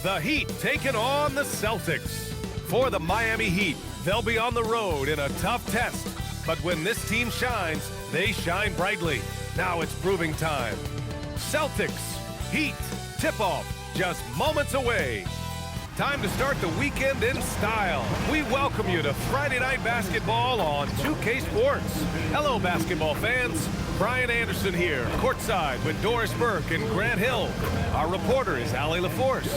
The Heat taking on the Celtics. For the Miami Heat, they'll be on the road in a tough test. But when this team shines, they shine brightly. Now it's proving time. Celtics, Heat, tip-off, just moments away. Time to start the weekend in style. We welcome you to Friday Night Basketball on 2K Sports. Hello, basketball fans. Brian Anderson here, courtside with Doris Burke and Grant Hill. Our reporter is Allie LaForce.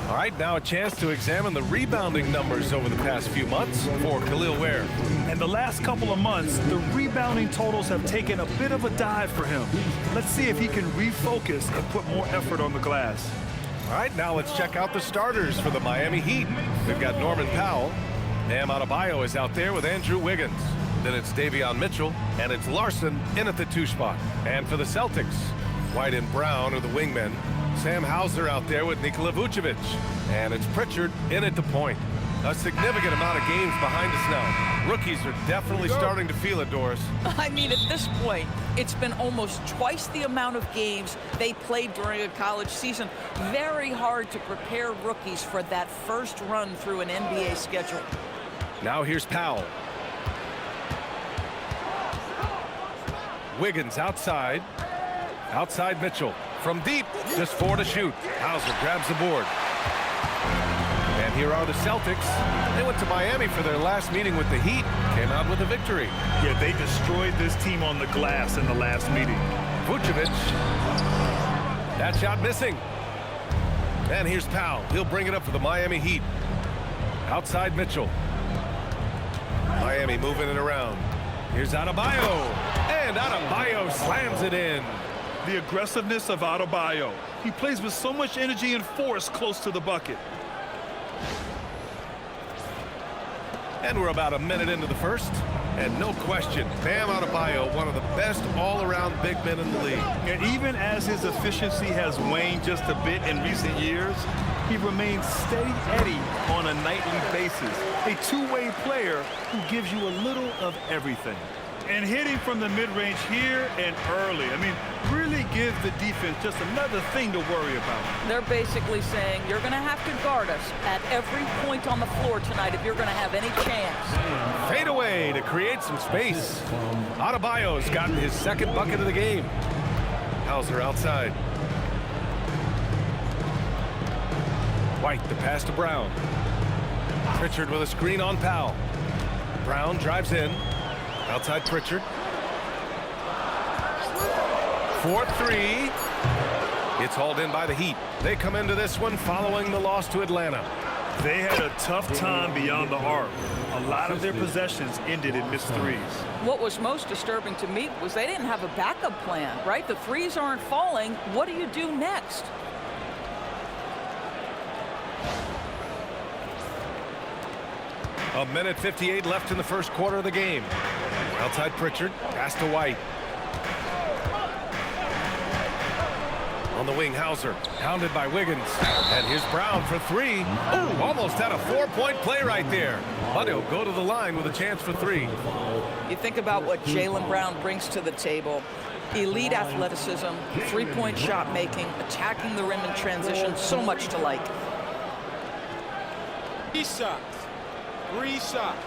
All right, now a chance to examine the rebounding numbers over the past few months for Khalil Ware. In the last couple of months, the rebounding totals have taken a bit of a dive for him. Let's see if he can refocus and put more effort on the glass. All right, now let's check out the starters for the Miami Heat. We've got Norman Powell. Bam Adebayo is out there with Andrew Wiggins. Then it's Davion Mitchell, and it's Larson in at the 2 spot. And for the Celtics, White and Brown are the wingmen. Sam Hauser out there with Nikola Vucevic. And it's Pritchard in at the point. A significant amount of games behind us now. Rookies are definitely starting to feel it, Doris. I mean, at this point, it's been almost twice the amount of games they played during a college season. Very hard to prepare rookies for that first run through an NBA schedule. Now here's Powell. Wiggins outside. Outside Mitchell. From deep, just 4 to shoot. Hauser grabs the board. And here are the Celtics. They went to Miami for their last meeting with the Heat. Came out with a victory. Yeah, they destroyed this team on the glass in the last meeting. Vucevic. That shot missing. And here's Powell. He'll bring it up for the Miami Heat. Outside Mitchell. Miami moving it around. Here's Adebayo. And Adebayo slams it in. The aggressiveness of Adebayo. He plays with so much energy and force close to the bucket. And we're about a minute into the first. And no question, Bam Adebayo, one of the best all-around big men in the league. And even as his efficiency has waned just a bit in recent years, he remains steady Eddie on a nightly basis. A two-way player who gives you a little of everything. And hitting from the mid-range here and early. I mean, really give the defense just another thing to worry about. They're basically saying you're going to have to guard us at every point on the floor tonight if you're going to have any chance. Fade away to create some space. Adebayo's gotten his second bucket of the game. Hauser outside. White, the pass to Brown. Pritchard with a screen on Powell. Brown drives in. Outside Pritchard. 4-3. It's hauled in by the Heat. They come into this one following the loss to Atlanta. They had a tough time beyond the arc. A lot of their possessions ended in missed threes. What was most disturbing to me was they didn't have a backup plan, right? The threes aren't falling. What do you do next? A minute 58 left in the first quarter of the game. Outside Pritchard, pass to White. On the wing, Hauser, pounded by Wiggins. And here's Brown for 3. Oh, almost had a 4-point play right there. But he'll go to the line with a chance for 3. You think about what Jaylen Brown brings to the table. Elite athleticism, three-point shot making, attacking the rim in transition, so much to like. 3 shots. 3 shots.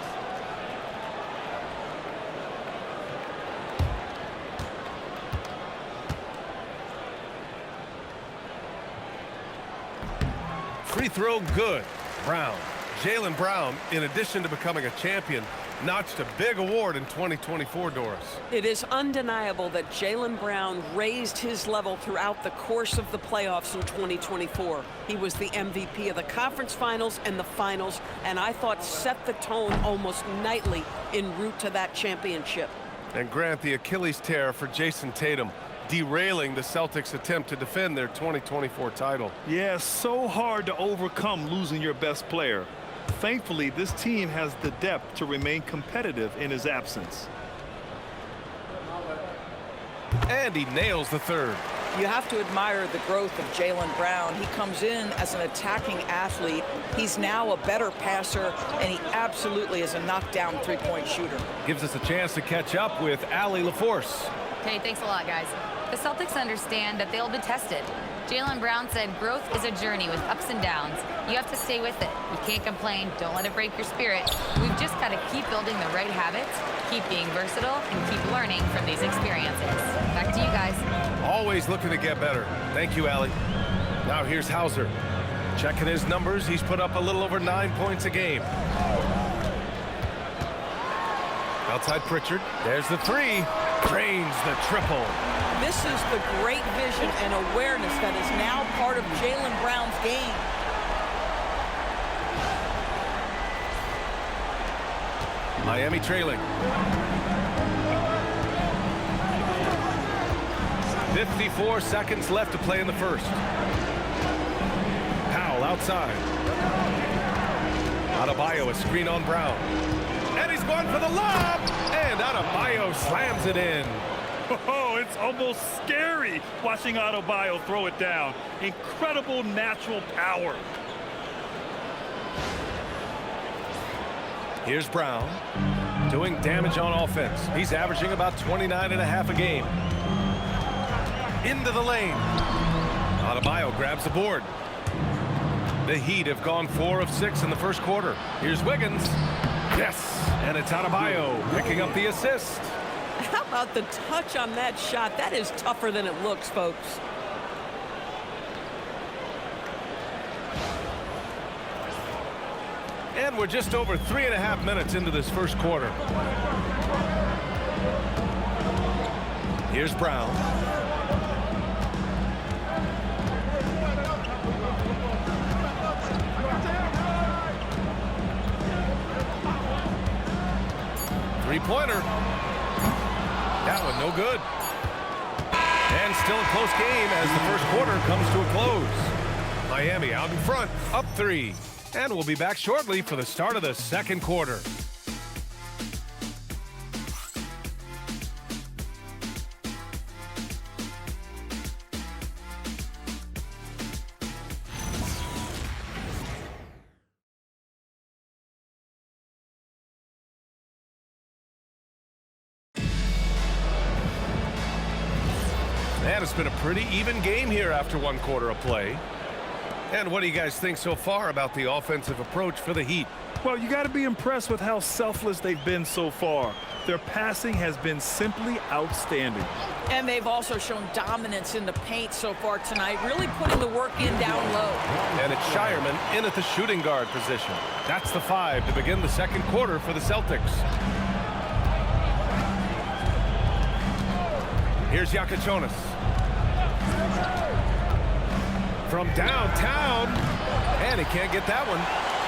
Free throw good. Brown. Jaylen Brown, in addition to becoming a champion, notched a big award in 2024, Doris. It is undeniable that Jaylen Brown raised his level throughout the course of the playoffs in 2024. He was the MVP of the conference finals and the finals, and I thought set the tone almost nightly en route to that championship. And Grant, the Achilles tear for Jason Tatum, derailing the Celtics' attempt to defend their 2024 title. Yeah, so hard to overcome losing your best player. Thankfully, this team has the depth to remain competitive in his absence. And he nails the third. You have to admire the growth of Jaylen Brown. He comes in as an attacking athlete. He's now a better passer, and he absolutely is a knockdown three-point shooter. Gives us a chance to catch up with Allie LaForce. Hey, thanks a lot, guys. The Celtics understand that they'll be tested. Jaylen Brown said growth is a journey with ups and downs. You have to stay with it. You can't complain. Don't let it break your spirit. We've just got to keep building the right habits, keep being versatile, and keep learning from these experiences. Back to you guys. Always looking to get better. Thank you, Allie. Now here's Hauser. Checking his numbers, he's put up a little over 9 points a game. Outside Pritchard. There's the three. Drains the triple. This is the great vision and awareness that is now part of Jaylen Brown's game. Miami trailing. 54 seconds left to play in the first. Powell outside. Adebayo, a screen on Brown. And he's going for the lob! And Adebayo slams it in. Oh, it's almost scary watching Adebayo throw it down. Incredible natural power. Here's Brown doing damage on offense. He's averaging about 29.5 a game. Into the lane. Adebayo grabs the board. The Heat have gone 4 of 6 in the first quarter. Here's Wiggins. Yes, and it's Adebayo picking up the assist. How about the touch on that shot? That is tougher than it looks, folks. And we're just over 3.5 minutes into this first quarter. Here's Brown. Three-pointer. That one no good. And still a close game as the first quarter comes to a close. Miami out in front, up 3. And we'll be back shortly for the start of the second quarter. And it's been a pretty even game here after one quarter of play. And what do you guys think so far about the offensive approach for the Heat? Well, you got to be impressed with how selfless they've been so far. Their passing has been simply outstanding. And they've also shown dominance in the paint so far tonight, really putting the work in down low. And it's Shireman in at the shooting guard position. That's the 5 to begin the second quarter for the Celtics. Here's Yakachonis. From downtown, and he can't get that one.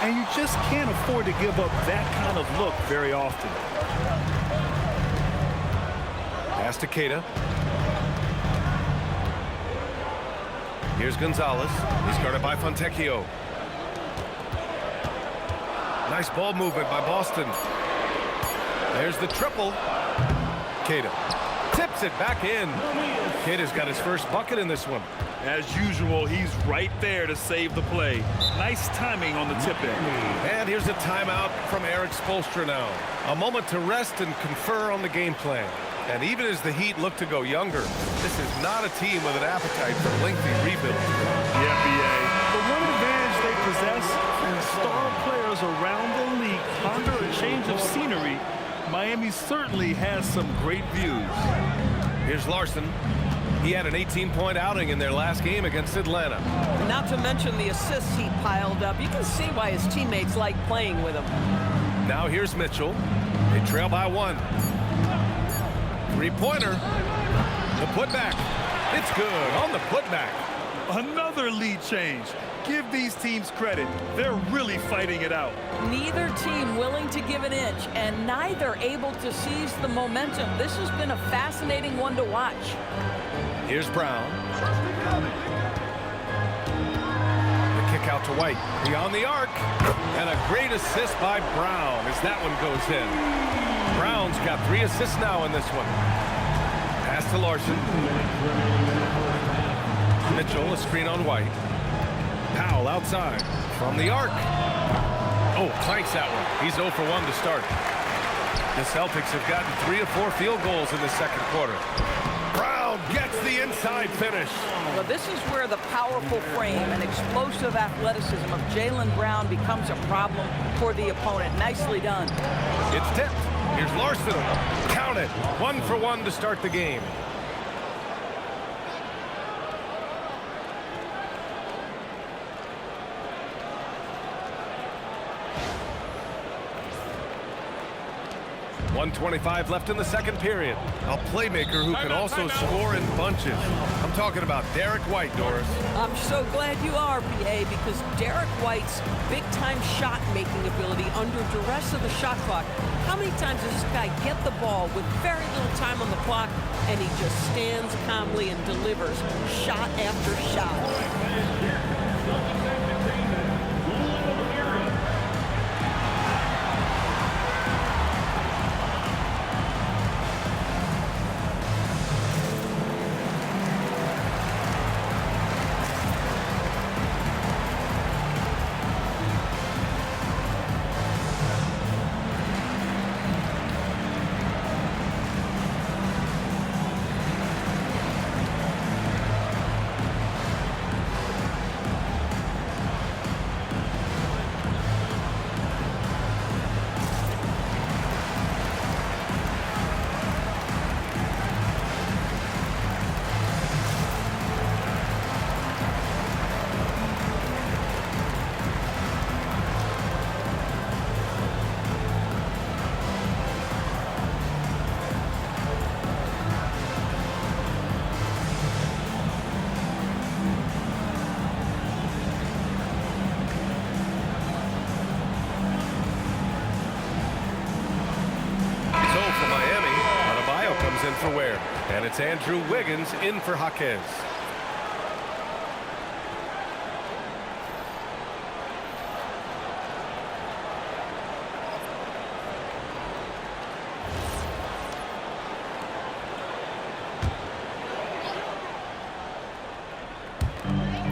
And you just can't afford to give up that kind of look very often. Pass to Queta. Here's Gonzalez. He's guarded by Fontecchio. Nice ball movement by Boston. There's the triple. Queta tips it back in. Queta's got his first bucket in this one. As usual, he's right there to save the play. Nice timing on the tip-in. And here's a timeout from Eric Spoelstra now. A moment to rest and confer on the game plan. And even as the Heat look to go younger, this is not a team with an appetite for lengthy rebuilds. The NBA. The one advantage they possess, and star players around the league ponder a change of scenery, Miami certainly has some great views. Here's Larson. He had an 18-point outing in their last game against Atlanta. Not to mention the assists he piled up. You can see why his teammates like playing with him. Now here's Mitchell. They trail by 1. Three-pointer. The putback. It's good on the putback. Another lead change. Give these teams credit. They're really fighting it out. Neither team willing to give an inch, and neither able to seize the momentum. This has been a fascinating one to watch. Here's Brown. The kick out to White. Beyond the arc. And a great assist by Brown as that one goes in. Brown's got 3 assists now in this one. Pass to Larson. Mitchell, a screen on White. Powell outside. From the arc. Oh, clanks that one. He's 0 for 1 to start. The Celtics have gotten 3 of 4 field goals in the second quarter. Brown Brown gets the inside finish. Well, this is where the powerful frame and explosive athleticism of Jaylen Brown becomes a problem for the opponent. Nicely done. It's tipped. Here's Larson. Count it. 1 for 1 to start the game. .125 left in the second period. A playmaker who can also score in bunches. I'm talking about Derek White, Doris. I'm so glad you are, PA, because Derek White's big-time shot-making ability under duress of the shot clock. How many times does this guy get the ball with very little time on the clock, and he just stands calmly and delivers shot after shot? In for Ware, and it's Andrew Wiggins in for Jaquez.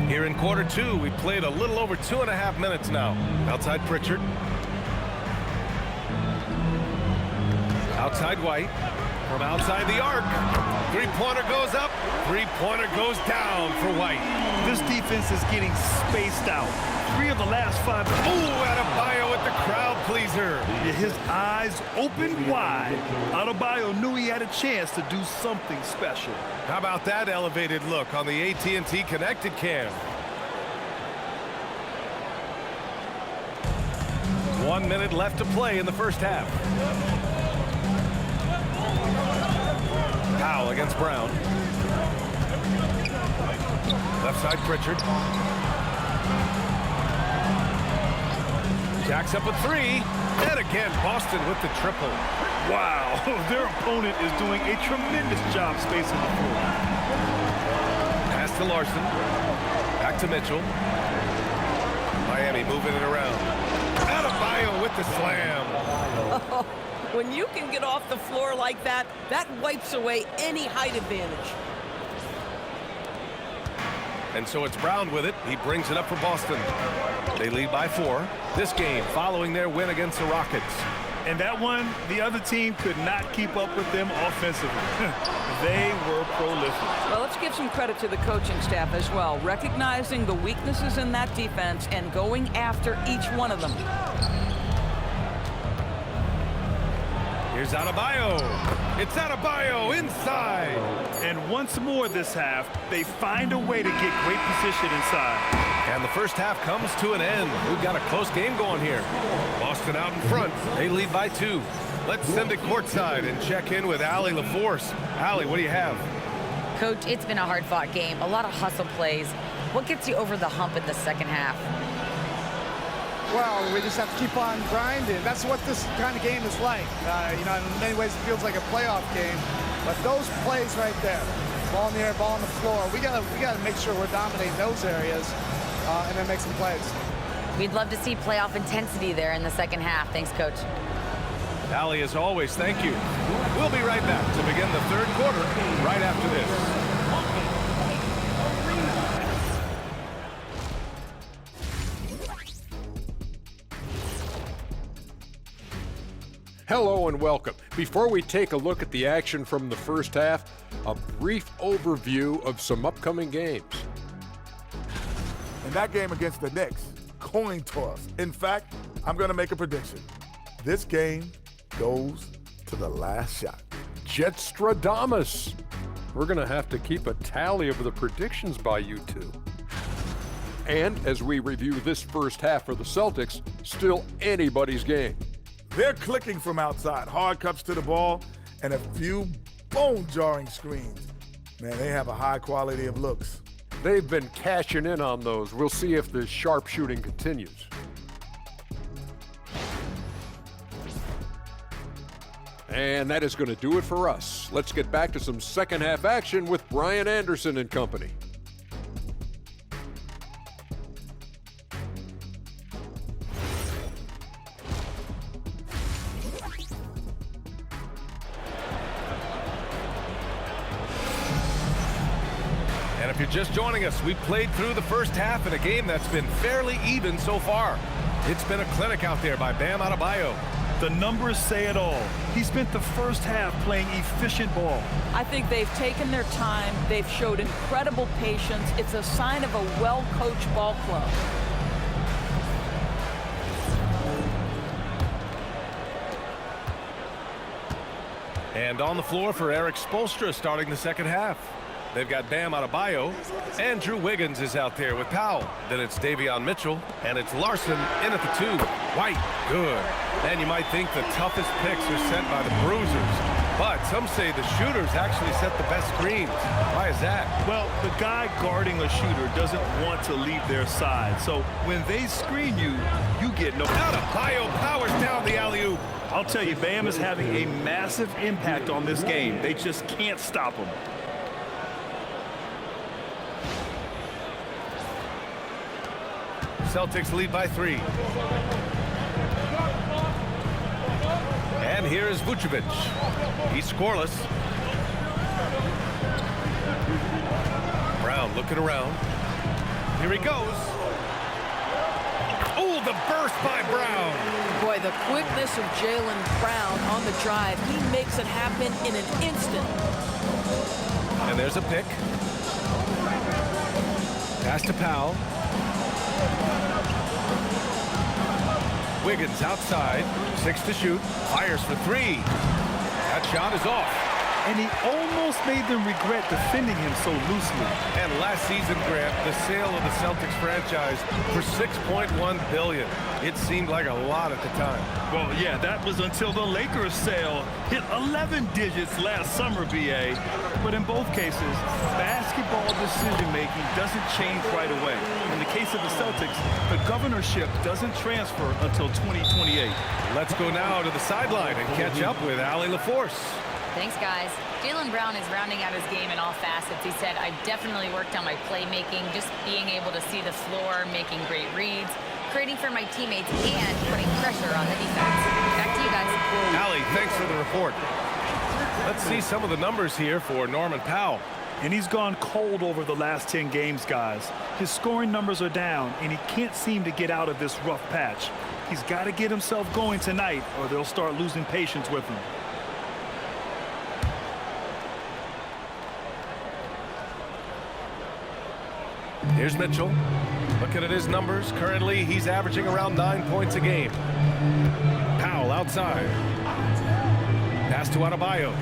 Here in quarter 2, we played a little over 2.5 minutes now. Outside Pritchard. Outside White. From outside the arc. Three-pointer goes up. Three-pointer goes down for White. This defense is getting spaced out. 3 of the last 5. Ooh, Adebayo with the crowd pleaser. Yeah, his eyes opened wide. Adebayo knew he had a chance to do something special. How about that elevated look on the AT&T Connected Cam? 1 minute left to play in the first half. Foul against Brown. Left side Pritchard. Jacks up a 3. And again, Boston with the triple. Wow, their opponent is doing a tremendous job spacing the floor. Pass to Larson. Back to Mitchell. Miami moving it around. Adebayo with the slam. When you can get off the floor like that, that wipes away any height advantage. And so it's Brown with it. He brings it up for Boston. They lead by 4. This game following their win against the Rockets. And that one, the other team could not keep up with them offensively. They were prolific. Well, let's give some credit to the coaching staff as well, recognizing the weaknesses in that defense and going after each one of them. Here's Adebayo. It's Adebayo inside. And once more this half, they find a way to get great position inside. And the first half comes to an end. We've got a close game going here. Boston out in front. They lead by 2. Let's send it courtside and check in with Allie LaForce. Allie, what do you have? Coach, it's been a hard-fought game. A lot of hustle plays. What gets you over the hump in the second half? Well, we just have to keep on grinding. That's what this kind of game is like. You know, in many ways it feels like a playoff game. But those plays right there, ball in the air, ball on the floor, we gotta make sure we're dominating those areas and then make some plays. We'd love to see playoff intensity there in the second half. Thanks, Coach. Allie, as always, thank you. We'll be right back to begin the third quarter right after this. Hello and welcome. Before we take a look at the action from the first half, a brief overview of some upcoming games. In that game against the Knicks, coin toss. In fact, I'm going to make a prediction. This game goes to the last shot. Jetstradamus. We're going to have to keep a tally of the predictions by you two. And as we review this first half for the Celtics, still anybody's game. They're clicking from outside, hard cuts to the ball, and a few bone-jarring screens. Man, they have a high quality of looks. They've been cashing in on those. We'll see if the sharp shooting continues. And that is going to do it for us. Let's get back to some second half action with Brian Anderson and company. And if you're just joining us, we played through the first half in a game that's been fairly even so far. It's been a clinic out there by Bam Adebayo. The numbers say it all. He spent the first half playing efficient ball. I think they've taken their time. They've showed incredible patience. It's a sign of a well-coached ball club. And on the floor for Eric Spoelstra starting the second half. They've got Bam Adebayo. Andrew Wiggins is out there with Powell. Then it's Davion Mitchell. And it's Larson in at the 2. White, good. And you might think the toughest picks are sent by the bruisers. But some say the shooters actually set the best screens. Why is that? Well, the guy guarding a shooter doesn't want to leave their side. So when they screen you, you get no. Adebayo powers down the alley-oop. I'll tell you, Bam is having a massive impact on this game. They just can't stop him. Celtics lead by 3. And here is Vucevic. He's scoreless. Brown looking around. Here he goes. Oh, the burst by Brown. Boy, the quickness of Jaylen Brown on the drive. He makes it happen in an instant. And there's a pick. Pass to Powell. Wiggins outside, 6 to shoot, fires for 3. That shot is off. And he almost made them regret defending him so loosely. And last season, Grant, the sale of the Celtics franchise for $6.1 billion. It seemed like a lot at the time. Well, yeah, that was until the Lakers sale hit 11 digits last summer, BA. But in both cases, basketball decision-making doesn't change right away. In the case of the Celtics, the governorship doesn't transfer until 2028. Let's go now to the sideline and catch up with Allie LaForce. Thanks, guys. Jaylen Brown is rounding out his game in all facets. He said, I've definitely worked on my playmaking, just being able to see the floor, making great reads, creating for my teammates, and putting pressure on the defense. Back to you guys. Allie, thanks for the report. Let's see some of the numbers here for Norman Powell. And he's gone cold over the last 10 games, guys. His scoring numbers are down, and he can't seem to get out of this rough patch. He's got to get himself going tonight, or they'll start losing patience with him. Here's Mitchell. Looking at his numbers, currently he's averaging around 9 points a game. Powell outside. Pass to Adebayo.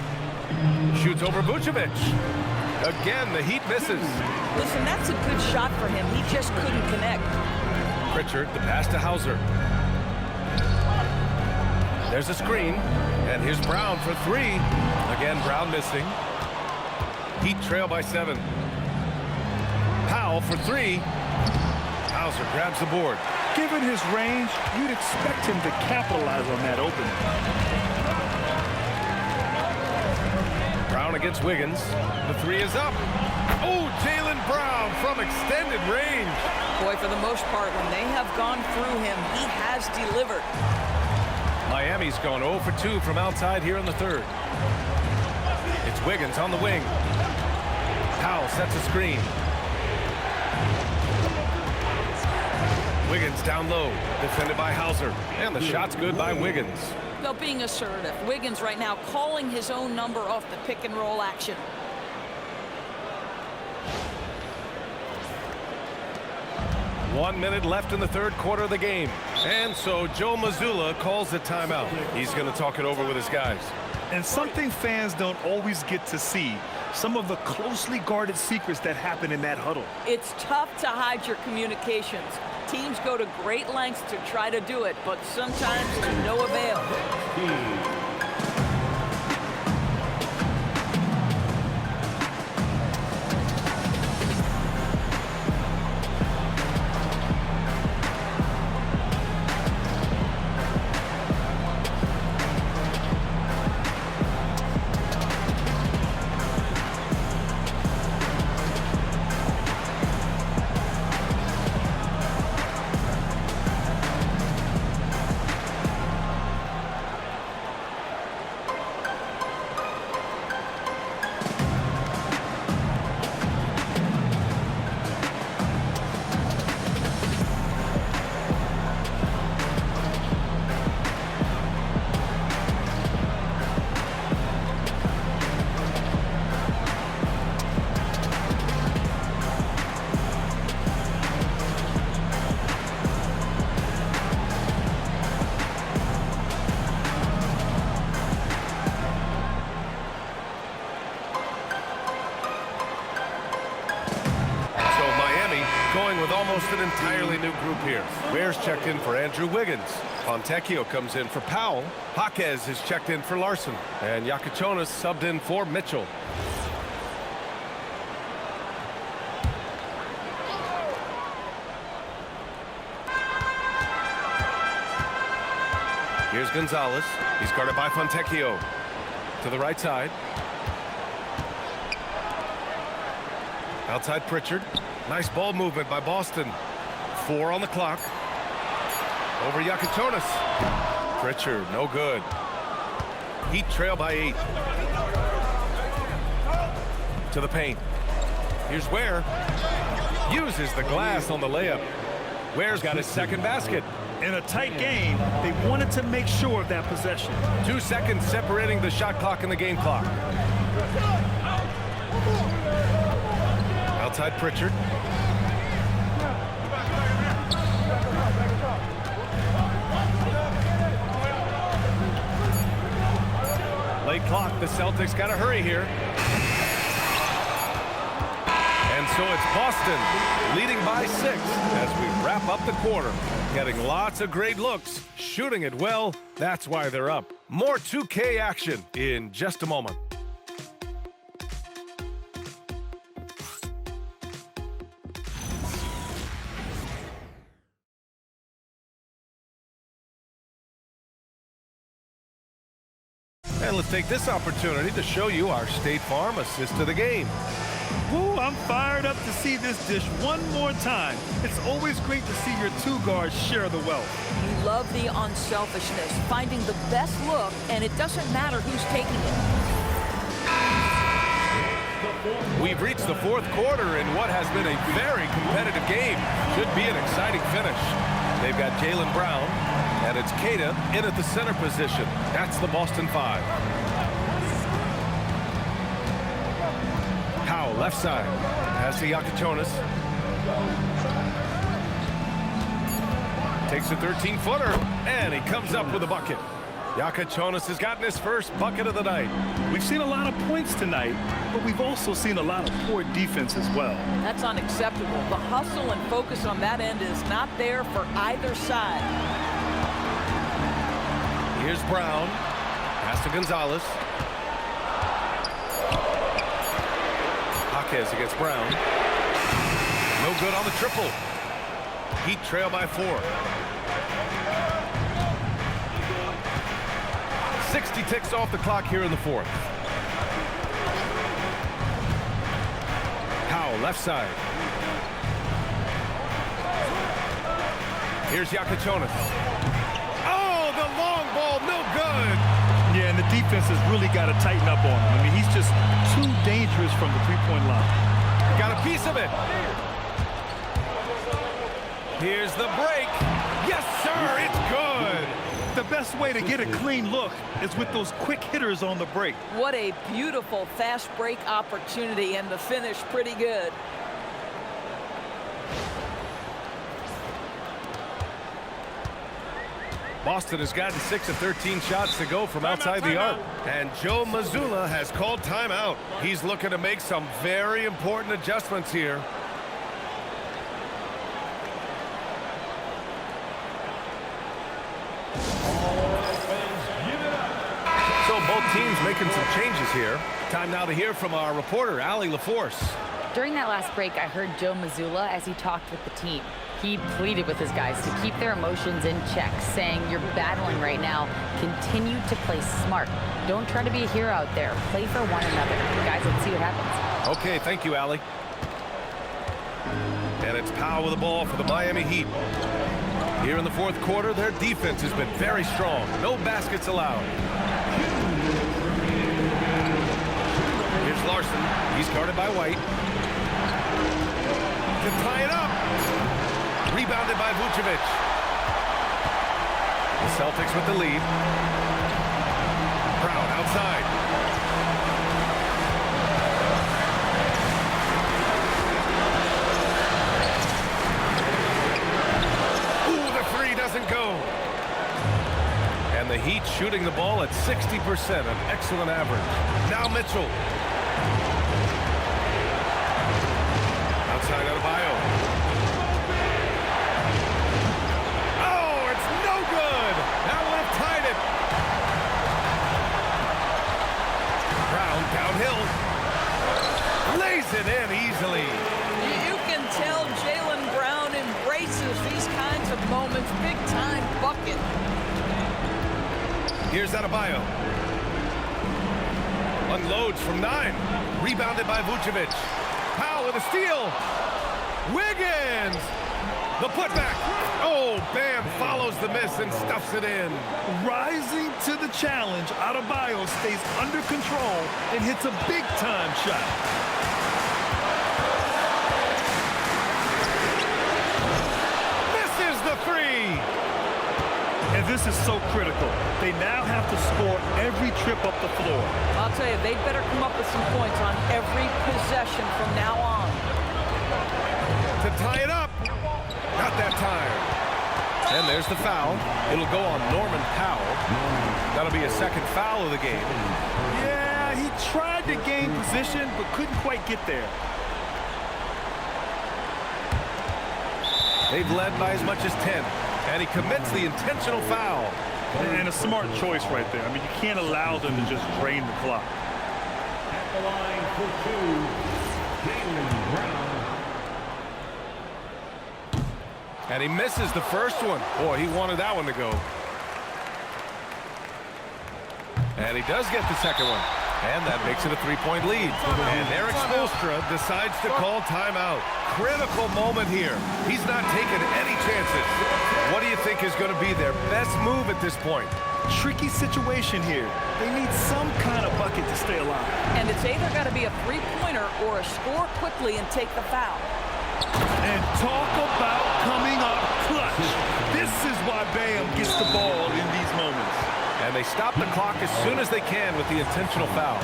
Shoots over Vucevic. Again, the Heat misses. Listen, that's a good shot for him. He just couldn't connect. Pritchard, the pass to Hauser. There's a screen, and here's Brown for 3. Again, Brown missing. Heat trail by 7. Powell for 3. Hauser grabs the board. Given his range, you'd expect him to capitalize on that opening. Brown against Wiggins. The 3 is up. Oh, Jaylen Brown from extended range. Boy, for the most part, when they have gone through him, he has delivered. Miami's gone 0 for 2 from outside here in the 3rd. It's Wiggins on the wing. Powell sets a screen. Wiggins down low, defended by Hauser, and the shot's good by Wiggins. Well, being assertive. Wiggins right now calling his own number off the pick and roll action. 1 minute left in the third quarter of the game. And so Joe Mazzulla calls the timeout. He's going to talk it over with his guys. And something fans don't always get to see, some of the closely guarded secrets that happen in that huddle. It's tough to hide your communications. Teams go to great lengths to try to do it, but sometimes to no avail. Going with almost an entirely new group here. Ware's checked in for Andrew Wiggins. Fontecchio comes in for Powell. Jaquez is checked in for Larson. And Yakachonis subbed in for Mitchell. Here's Gonzalez. He's guarded by Fontecchio. To the right side. Outside Pritchard. Nice ball movement by Boston. 4 on the clock. Over Yakachonis. Pritchard, no good. Heat trail by 8. To the paint. Here's Ware. Uses the glass on the layup. Ware's got his second basket. In a tight game, they wanted to make sure of that possession. 2 seconds separating the shot clock and the game clock. Outside Pritchard. Late clock, the Celtics got to hurry here. And so it's Boston leading by 6 as we wrap up the quarter. Getting lots of great looks, shooting it well. That's why they're up. More 2K action in just a moment. And let's take this opportunity to show you our State Farm assist to the game. Woo, I'm fired up to see this dish one more time. It's always great to see your 2 guards share the wealth. You love the unselfishness, finding the best look, and it doesn't matter who's taking it. We've reached the 4th quarter in what has been a very competitive game. Should be an exciting finish. They've got Jaylen Brown, and it's Keita in at the center position. That's the Boston 5. Powell, left side. Pass to Yakachonis. Takes a 13-footer, and he comes up with a bucket. Yakachonis has gotten his first bucket of the night. We've seen a lot of points tonight, but we've also seen a lot of poor defense as well. That's unacceptable. The hustle and focus on that end is not there for either side. Here's Brown. Pass to Gonzalez. Jaquez against Brown. No good on the triple. Heat trail by 4. 60 ticks off the clock here in the 4th. Powell, left side. Here's Yakachonis. Oh, the long ball, no good. Yeah, and the defense has really got to tighten up on him. I mean, he's just too dangerous from the three-point line. Got a piece of it. Here's the break. Yes, sir, it's good. The best way to get a clean look is with those quick hitters on the break. What a beautiful fast break opportunity, and the finish pretty good. Boston has gotten 6 of 13 shots to go from outside the arc. And Joe Mazzulla has called timeout. He's looking to make some very important adjustments here. So both teams making some changes here. Time now to hear from our reporter, Allie LaForce. During that last break, I heard Joe Mazzulla as he talked with the team. He pleaded with his guys to keep their emotions in check, saying, "You're battling right now. Continue to play smart. Don't try to be a hero out there. Play for one another." Guys, let's see what happens. Okay, thank you, Allie. And it's Powell with the ball for the Miami Heat. Here in the fourth quarter, their defense has been very strong. No baskets allowed. Here's Larson. He's guarded by White. To tie it up. Rebounded by Vucevic. The Celtics with the lead. Brown outside. Ooh, the three doesn't go. And the Heat shooting the ball at 60%, an excellent average. Now Mitchell. Outside Adebayo. Oh, it's no good. That would have tied it. Brown downhill. Lays it in easily. You can tell Jaylen Brown embraces these kinds of moments. Big-time bucket. Here's Adebayo. Unloads from 9. Rebounded by Vucevic. Powell with a steal. Wiggins. The putback. Oh, Bam follows the miss and stuffs it in. Rising to the challenge, Adebayo stays under control and hits a big-time shot. Misses the three. And this is so critical. They now have to score every trip up the floor. I'll tell you, they'd better come up with some points on every possession from now on. To tie it up. Not that time. And there's the foul. It'll go on Norman Powell. That'll be a second foul of the game. Yeah, he tried to gain position, but couldn't quite get there. They've led by as much as 10. And he commits the intentional foul. And a smart choice right there. I mean, you can't allow them to just drain the clock. At the line for 2, Jaylen Brown. And he misses the first one. Boy, he wanted that one to go. And he does get the second one. And that makes it a 3-point lead. And Eric Spoelstra decides to call timeout. Critical moment here. He's not taking any chances. What do you think is going to be their best move at this point? Tricky situation here. They need some kind of bucket to stay alive. And it's either got to be a three-pointer or a score quickly and take the foul. And talk about coming up clutch. This is why Bam gets the ball in these moments. And they stop the clock as soon as they can with the intentional foul.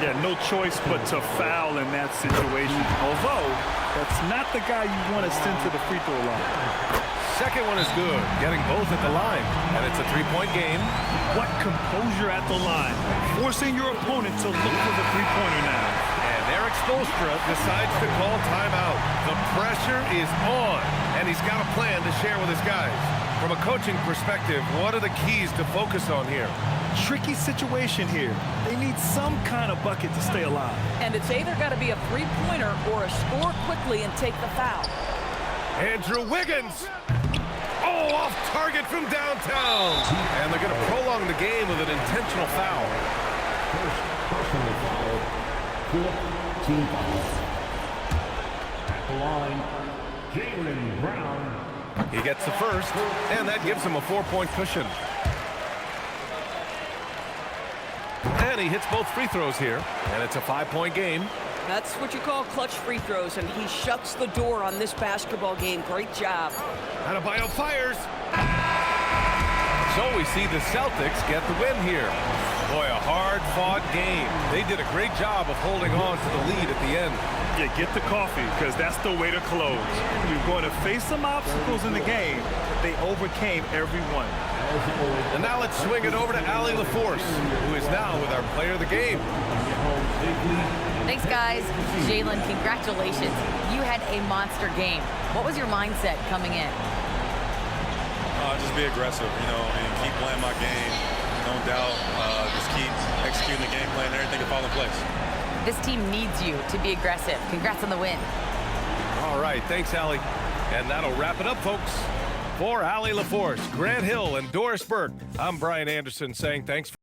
Yeah, no choice but to foul in that situation. Although, that's not the guy you want to send to the free throw line. Second one is good, getting both at the line. And it's a 3-point game. What composure at the line. Forcing your opponent to look for the three-pointer now. And Eric Spoelstra decides to call timeout. The pressure is on, and he's got a plan to share with his guys. From a coaching perspective, what are the keys to focus on here? Tricky situation here. They need some kind of bucket to stay alive. And it's either got to be a three-pointer or a score quickly and take the foul. Andrew Wiggins. Oh, off target from downtown. And they're going to prolong the game with an intentional foul. First personal foul. 4 team fouls. At the line, Jaylen Brown. He gets the first, and that gives him a 4-point cushion. And he hits both free throws here, and it's a 5-point game. That's what you call clutch free throws, and he shuts the door on this basketball game. Great job. Adebayo fires. So we see the Celtics get the win here. Boy, a hard-fought game. They did a great job of holding on to the lead at the end. Yeah, get the coffee, because that's the way to close. You're going to face some obstacles in the game. They overcame every one. And now let's swing it over to Allie LaForce, who is now with our player of the game. Thanks, guys. Jalen, congratulations. You had a monster game. What was your mindset coming in? Just be aggressive, and keep playing my game. No doubt, just keep executing the game plan and everything will fall in place. This team needs you to be aggressive. Congrats on the win. All right, thanks, Allie. And that'll wrap it up, folks. For Allie LaForce, Grant Hill, and Doris Burke, I'm Brian Anderson saying thanks for